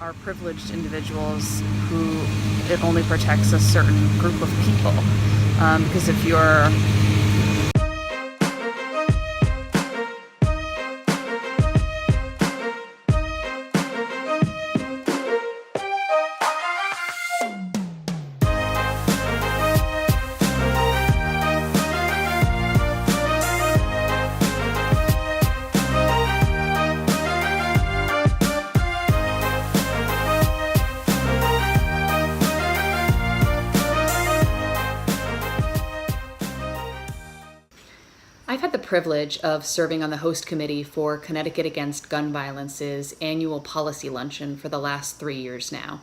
are privileged individuals who it only protects a certain group of people. Because if you're I've had the privilege of serving on the host committee for Connecticut Against Gun Violence's annual policy luncheon for the last 3 years now.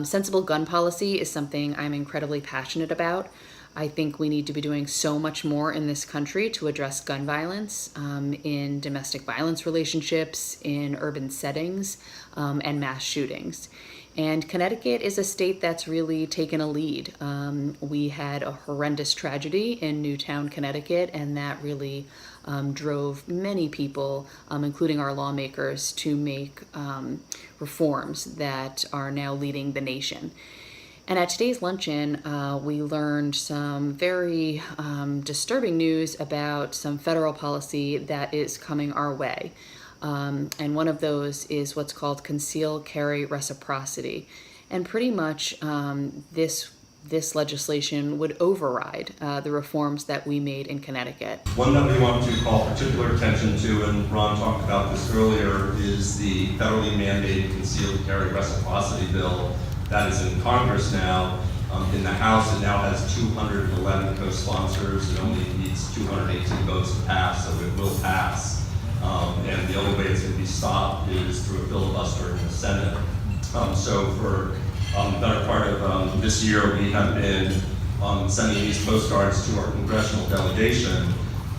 Sensible gun policy is something I'm incredibly passionate about. I think we need to be doing so much more in this country to address gun violence in domestic violence relationships, in urban settings, and mass shootings. And Connecticut is a state that's really taken a lead. We had a horrendous tragedy in Newtown, Connecticut, and that really drove many people, including our lawmakers, to make reforms that are now leading the nation. And at today's luncheon, we learned some very disturbing news about some federal policy that is coming our way. And one of those is what's called conceal carry reciprocity. And pretty much this legislation would override the reforms that we made in Connecticut. One that we want to call particular attention to, and Ron talked about this earlier, is the federally mandated concealed carry reciprocity bill that is in Congress now. In the House, it now has 211 co-sponsors. It only needs 218 votes to pass, so it will pass. And the only way it's going to be stopped is through a filibuster in the Senate. So for the better part of this year, we have been sending these postcards to our congressional delegation.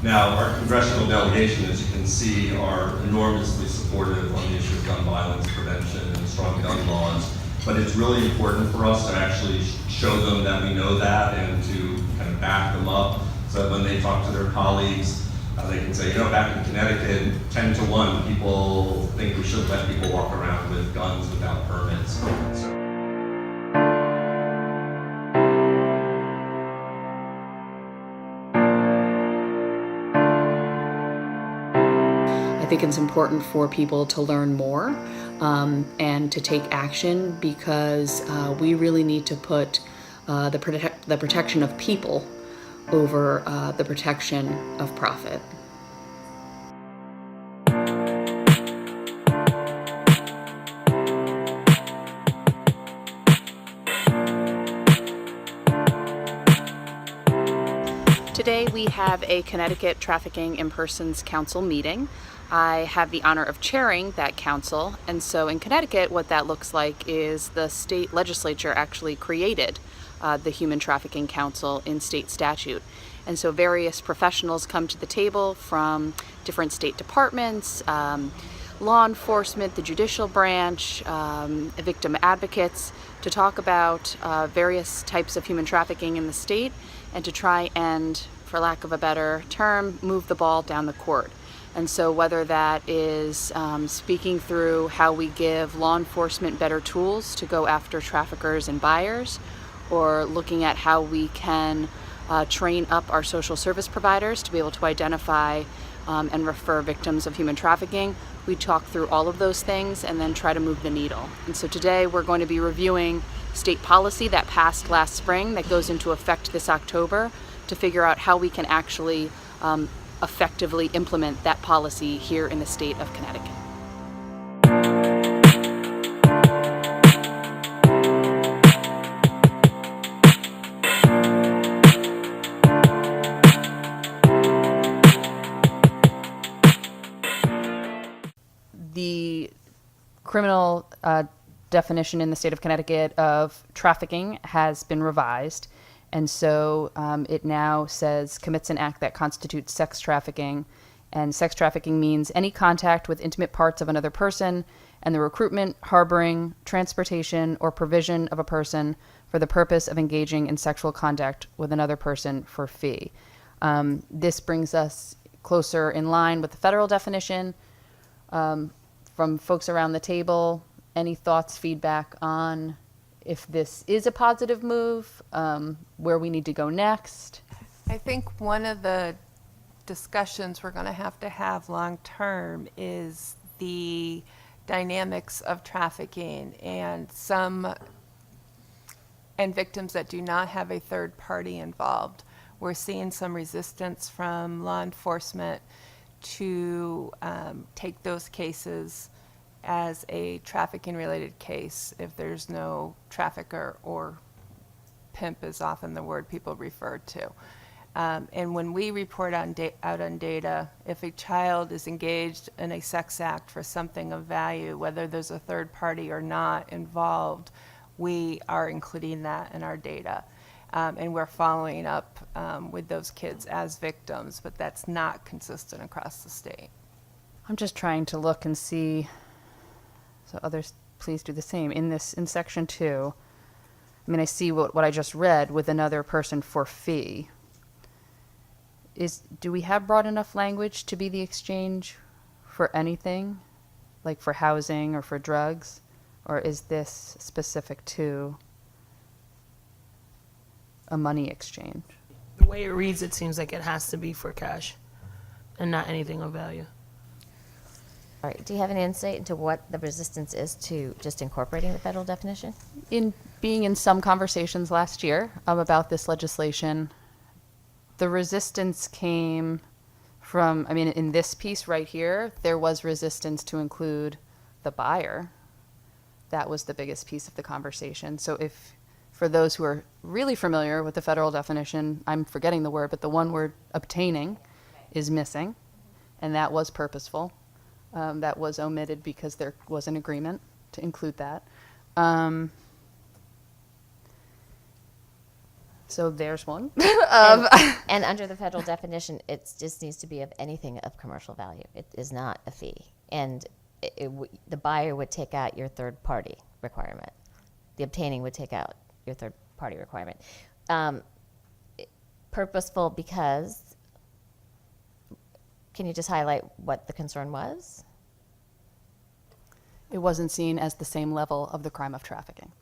Now, our congressional delegation, as you can see, are enormously supportive on the issue of gun violence prevention and strong gun laws. But it's really important for us to actually show them that we know that and to kind of back them up so that when they talk to their colleagues, they can say, back in Connecticut, 10 to 1, people think we should let people walk around with guns without permits. I think it's important for people to learn more and to take action because we really need to put the protection of people over the protection of profit. Today we have a Connecticut Trafficking in Persons Council meeting. I have the honor of chairing that council, and so in Connecticut what that looks like is the state legislature actually created the Human Trafficking Council in state statute. And so various professionals come to the table from different state departments, law enforcement, the judicial branch, victim advocates, to talk about various types of human trafficking in the state and to try and, for lack of a better term, move the ball down the court. And so whether that is speaking through how we give law enforcement better tools to go after traffickers and buyers, or looking at how we can train up our social service providers to be able to identify and refer victims of human trafficking. We talk through all of those things and then try to move the needle. And so today we're going to be reviewing state policy that passed last spring that goes into effect this October to figure out how we can actually effectively implement that policy here in the state of Connecticut. The criminal definition in the state of Connecticut of trafficking has been revised, and so it now says commits an act that constitutes sex trafficking, and sex trafficking means any contact with intimate parts of another person and the recruitment, harboring, transportation, or provision of a person for the purpose of engaging in sexual contact with another person for fee. This brings us closer in line with the federal definition. From folks around the table, Any thoughts, feedback on if this is a positive move, where we need to go next? I think one of the discussions we're going to have long term is the dynamics of trafficking and victims that do not have a third party involved. We're seeing some resistance from law enforcement to take those cases as a trafficking related case if there's no trafficker, or pimp is often the word people refer to. And when we report out on data, if a child is engaged in a sex act for something of value, whether there's a third party or not involved, we are including that in our data. And we're following up with those kids as victims, but that's not consistent across the state. I'm just trying to look and see, so others please do the same. In section 2, I mean, I see what I just read with another person for fee. Do we have broad enough language to be the exchange for anything, like for housing or for drugs? Or is this specific to a money exchange? The way it reads, it seems like it has to be for cash and not anything of value. All right, do you have any insight into what the resistance is to just incorporating the federal definition? In being in some conversations last year about this legislation, the resistance came from, I mean, in this piece right here, there was resistance to include the buyer. That was the biggest piece of the conversation. So if, for those who are really familiar with the federal definition, I'm forgetting the word, but the one word obtaining is missing, and that was purposeful. That was omitted because there was an agreement to include that. So there's one. And under the federal definition, it just needs to be of anything of commercial value. It is not a fee. And the buyer would take out your third party requirement. The obtaining would take out your third party requirement. Purposeful because, can you just highlight what the concern was? It wasn't seen as the same level of the crime of trafficking.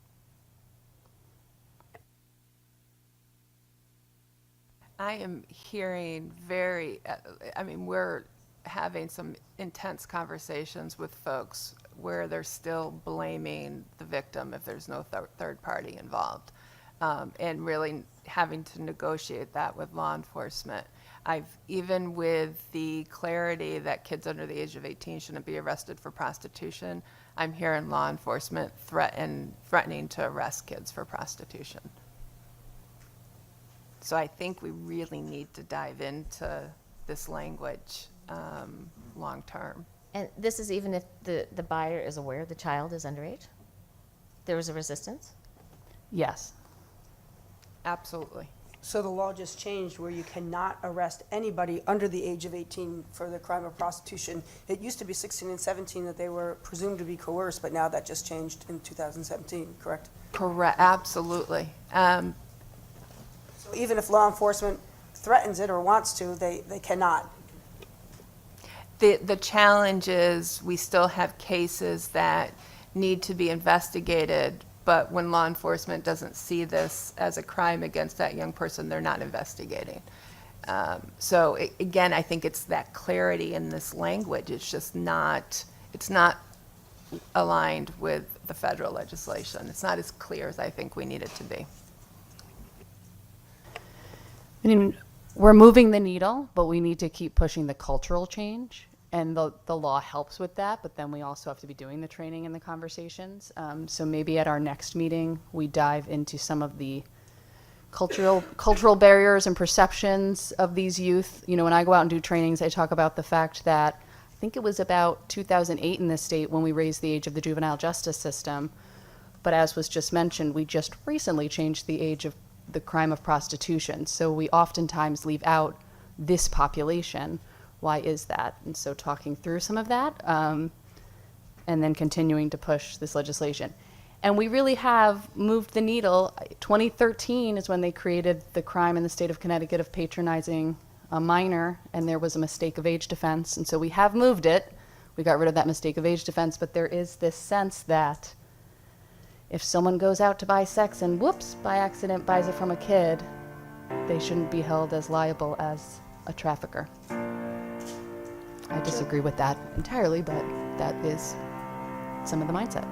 I am hearing we're having some intense conversations with folks where they're still blaming the victim if there's no third party involved, and really having to negotiate that with law enforcement. Even with the clarity that kids under the age of 18 shouldn't be arrested for prostitution, I'm hearing law enforcement threatening to arrest kids for prostitution. So I think we really need to dive into this language long term. And this is even if the buyer is aware the child is underage? There was a resistance? Yes. Absolutely. So the law just changed where you cannot arrest anybody under the age of 18 for the crime of prostitution. It used to be 16 and 17 that they were presumed to be coerced, but now that just changed in 2017, correct? Correct. Absolutely. So even if law enforcement threatens it or wants to, they cannot. The challenge is we still have cases that need to be investigated, but when law enforcement doesn't see this as a crime against that young person, they're not investigating. Again, I think it's that clarity in this language. It's just not aligned with the federal legislation. It's not as clear as I think we need it to be. I mean, we're moving the needle, but we need to keep pushing the cultural change. And the law helps with that, but then we also have to be doing the training and the conversations. So maybe at our next meeting, we dive into some of the cultural barriers and perceptions of these youth. You know, when I go out and do trainings, I talk about the fact that I think it was about 2008 in this state when we raised the age of the juvenile justice system. But as was just mentioned, we just recently changed the age of the crime of prostitution. So we oftentimes leave out this population. Why is that? And so talking through some of that, and then continuing to push this legislation. And we really have moved the needle. 2013 is when they created the crime in the state of Connecticut of patronizing a minor, and there was a mistake of age defense. And so we have moved it. We got rid of that mistake of age defense, but there is this sense that if someone goes out to buy sex and whoops, by accident buys it from a kid, they shouldn't be held as liable as a trafficker. I disagree with that entirely, but that is some of the mindset.